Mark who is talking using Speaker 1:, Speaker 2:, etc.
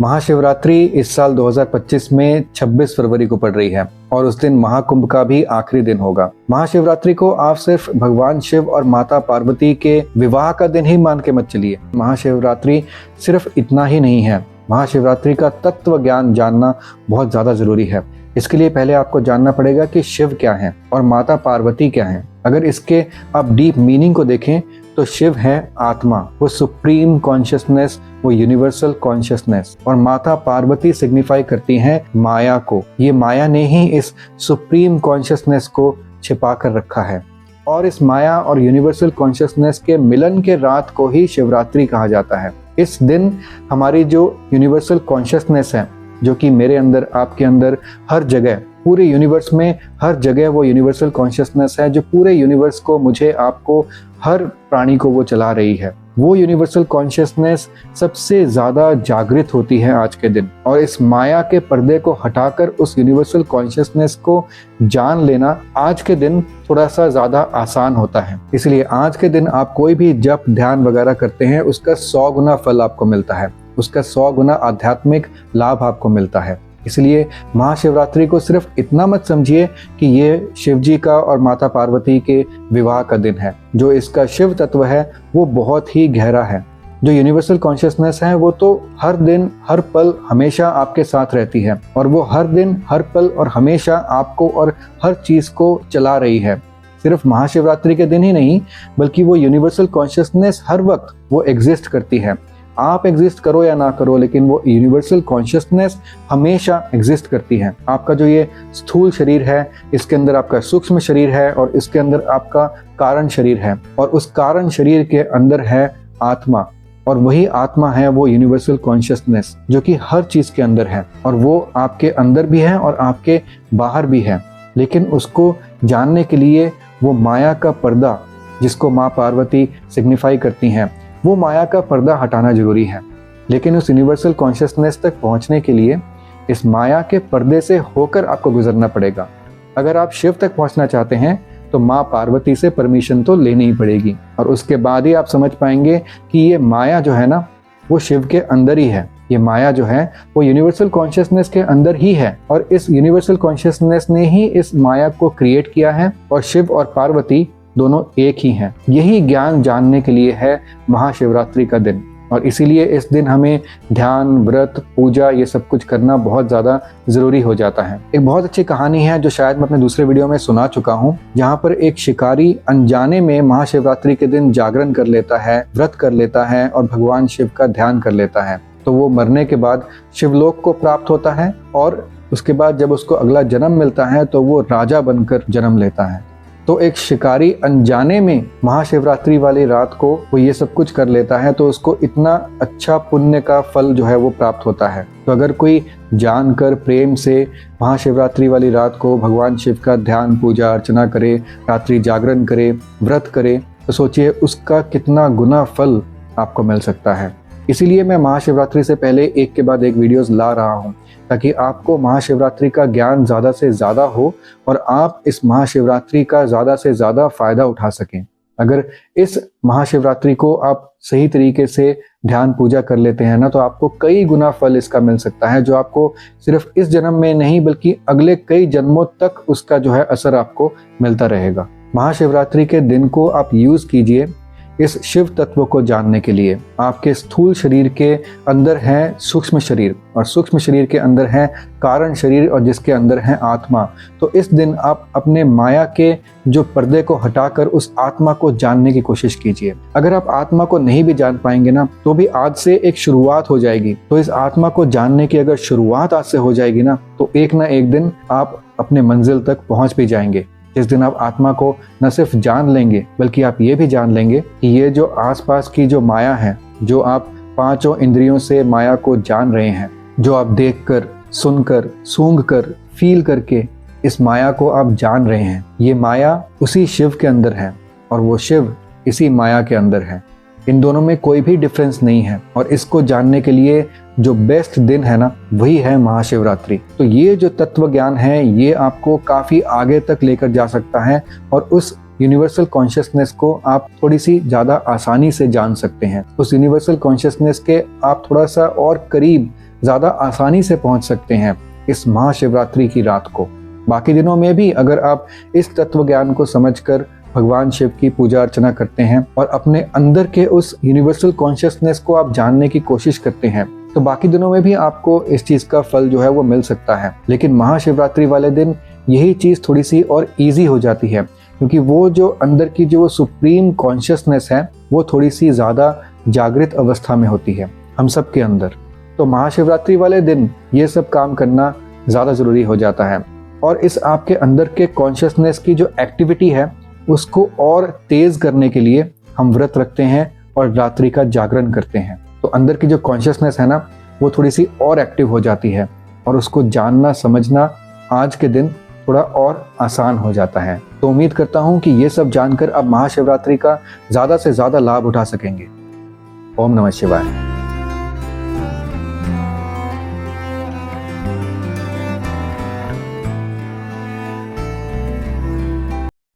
Speaker 1: महाशिवरात्रि इस साल 2025 में 26 फरवरी को पड़ रही है और उस दिन महाकुंभ का भी आखिरी दिन होगा। महाशिवरात्रि को आप सिर्फ भगवान शिव और माता पार्वती के विवाह का दिन ही मान के मत चलिए। महाशिवरात्रि सिर्फ इतना ही नहीं है, महाशिवरात्रि का तत्व ज्ञान जानना बहुत ज्यादा जरूरी है। इसके लिए पहले आपको जानना पड़ेगा कि शिव क्या है और माता पार्वती क्या है। अगर इसके आप डीप मीनिंग को देखें तो शिव है आत्मा, वो सुप्रीम कॉन्शियसनेस, वो यूनिवर्सल कॉन्शियसनेस, और माता पार्वती सिग्निफाई करती हैं माया को। ये माया ने ही इस सुप्रीम कॉन्शियसनेस को छिपा कर रखा है और इस माया और यूनिवर्सल कॉन्शियसनेस के मिलन के रात को ही शिवरात्रि कहा जाता है। इस दिन हमारी जो यूनिवर्सल कॉन्शियसनेस है, जो कि मेरे अंदर, आपके अंदर, हर जगह, पूरे यूनिवर्स में हर जगह वो यूनिवर्सल कॉन्शियसनेस है जो पूरे यूनिवर्स को, मुझे, आपको, हर प्राणी को वो चला रही है। वो यूनिवर्सल कॉन्शियसनेस सबसे ज्यादा जागृत होती है आज के दिन, और इस माया के पर्दे को हटाकर उस यूनिवर्सल कॉन्शियसनेस को जान लेना आज के दिन थोड़ा सा ज्यादा आसान होता है। इसलिए आज के दिन आप कोई भी जप, ध्यान वगैरह करते हैं, उसका 100 गुना फल आपको मिलता है, उसका 100 गुना आध्यात्मिक लाभ आपको मिलता है। इसलिए महाशिवरात्रि को सिर्फ इतना मत समझिए कि ये शिव जी का और माता पार्वती के विवाह का दिन है। जो इसका शिव तत्व है वो बहुत ही गहरा है। जो यूनिवर्सल कॉन्शियसनेस है वो तो हर दिन, हर पल, हमेशा आपके साथ रहती है, और वो हर दिन, हर पल और हमेशा आपको और हर चीज को चला रही है। सिर्फ महाशिवरात्रि के दिन ही नहीं, बल्कि वो यूनिवर्सल कॉन्शियसनेस हर वक्त वो एग्जिस्ट करती है। आप एग्जिस्ट करो या ना करो, लेकिन वो यूनिवर्सल कॉन्शियसनेस हमेशा एग्जिस्ट करती है। आपका जो ये स्थूल शरीर है, इसके अंदर आपका सूक्ष्म शरीर है और इसके अंदर आपका कारण शरीर है, और उस कारण शरीर के अंदर है आत्मा, और वही आत्मा है वो यूनिवर्सल कॉन्शियसनेस जो कि हर चीज के अंदर है, और वो आपके अंदर भी है और आपके बाहर भी है। लेकिन उसको जानने के लिए वो माया का पर्दा, जिसको माँ पार्वती सिग्निफाई करती हैं, वो माया का पर्दा हटाना जरूरी है। लेकिन उस यूनिवर्सल कॉन्शियसनेस तक पहुंचने के लिए इस माया के पर्दे से होकर आपको गुजरना पड़ेगा। अगर आप शिव तक पहुंचना चाहते हैं तो माँ पार्वती से परमिशन तो लेनी ही पड़ेगी, और उसके बाद ही आप समझ पाएंगे कि ये माया जो है ना, वो शिव के अंदर ही है। ये माया जो है वो यूनिवर्सल कॉन्शियसनेस के अंदर ही है, और इस यूनिवर्सल कॉन्शियसनेस ने ही इस माया को क्रिएट किया है, और शिव और पार्वती दोनों एक ही हैं। यही ज्ञान जानने के लिए है महाशिवरात्रि का दिन, और इसीलिए इस दिन हमें ध्यान, व्रत, पूजा, ये सब कुछ करना बहुत ज़्यादा ज़रूरी हो जाता है। एक बहुत अच्छी कहानी है जो शायद मैं अपने दूसरे वीडियो में सुना चुका हूँ, जहाँ पर एक शिकारी अनजाने में महाशिवरात्रि के दिन जागरण कर लेता है, व्रत कर लेता है और भगवान शिव का ध्यान कर लेता है। तो वो मरने के बाद शिवलोक को प्राप्त होता है, और उसके बाद जब उसको अगला जन्म मिलता है तो वो राजा बनकर जन्म लेता है। तो एक शिकारी अनजाने में महाशिवरात्रि वाली रात को वो ये सब कुछ कर लेता है, तो उसको इतना अच्छा पुण्य का फल जो है वो प्राप्त होता है। तो अगर कोई जानकर प्रेम से महाशिवरात्रि वाली रात को भगवान शिव का ध्यान, पूजा अर्चना करे, रात्रि जागरण करे, व्रत करे, तो सोचिए उसका कितना गुना फल आपको मिल सकता है। इसीलिए मैं महाशिवरात्रि से पहले एक के बाद एक वीडियोस ला रहा हूँ, ताकि आपको महाशिवरात्रि का ज्ञान ज़्यादा से ज़्यादा हो और आप इस महाशिवरात्रि का ज़्यादा से ज़्यादा फायदा उठा सकें। अगर इस महाशिवरात्रि को आप सही तरीके से ध्यान पूजा कर लेते हैं ना, तो आपको कई गुना फल इसका मिल सकता है, जो आपको सिर्फ इस जन्म में नहीं बल्कि अगले कई जन्मों तक उसका जो है असर आपको मिलता रहेगा। महाशिवरात्रि के दिन को आप यूज़ कीजिए इस शिव तत्व को जानने के लिए। आपके स्थूल शरीर के अंदर है सूक्ष्म शरीर, और सूक्ष्म शरीर के अंदर है कारण शरीर, और जिसके अंदर है आत्मा। तो इस दिन आप अपने माया के जो पर्दे को हटाकर उस आत्मा को जानने की कोशिश कीजिए। अगर आप आत्मा को नहीं भी जान पाएंगे ना, तो भी आज से एक शुरुआत हो जाएगी। तो इस आत्मा को जानने की अगर शुरुआत आज से हो जाएगी ना, तो एक ना एक दिन आप अपने मंजिल तक पहुंच भी जाएंगे। जिस दिन आप आत्मा को न सिर्फ जान लेंगे, बल्कि आप ये भी जान लेंगे कि ये जो आसपास की जो माया है, जो आप पांचों इंद्रियों से माया को जान रहे हैं, जो आप देखकर, सुनकर, सूंघकर, फील करके इस माया को आप जान रहे हैं, ये माया उसी शिव के अंदर है और वो शिव इसी माया के अंदर है। इन दोनों में कोई भी डिफरेंस नहीं है, और इसको जानने के लिए जो बेस्ट दिन है ना, वही है महाशिवरात्रि। तो ये जो तत्व ज्ञान है, ये आपको काफी आगे तक लेकर जा सकता है, और उस यूनिवर्सल कॉन्शियसनेस को आप थोड़ी सी ज़्यादा आसानी से जान सकते हैं। उस यूनिवर्सल कॉन्शियसनेस के आप थोड़ा सा और करीब ज़्यादा आसानी से पहुंच सकते हैं इस महाशिवरात्रि की रात को। बाकी दिनों में भी अगर आप इस तत्व ज्ञान को समझकर भगवान शिव की पूजा अर्चना करते हैं और अपने अंदर के उस यूनिवर्सल कॉन्शियसनेस को आप जानने की कोशिश करते हैं, तो बाकी दिनों में भी आपको इस चीज़ का फल जो है वो मिल सकता है। लेकिन महाशिवरात्रि वाले दिन यही चीज़ थोड़ी सी और ईजी हो जाती है, क्योंकि वो जो अंदर की जो सुप्रीम कॉन्शियसनेस है वो थोड़ी सी ज़्यादा जागृत अवस्था में होती है हम सब के अंदर। तो महाशिवरात्रि वाले दिन ये सब काम करना ज़्यादा ज़रूरी हो जाता है, और इस आपके अंदर के कॉन्शियसनेस की जो एक्टिविटी है उसको और तेज़ करने के लिए हम व्रत रखते हैं और रात्रि का जागरण करते हैं। तो अंदर की जो कॉन्शियसनेस है ना वो थोड़ी सी और एक्टिव हो जाती है, और उसको जानना समझना आज के दिन थोड़ा और आसान हो जाता है। तो उम्मीद करता हूँ कि ये सब जानकर आप महाशिवरात्रि का ज़्यादा से ज़्यादा लाभ उठा सकेंगे। ओम नमः शिवाय।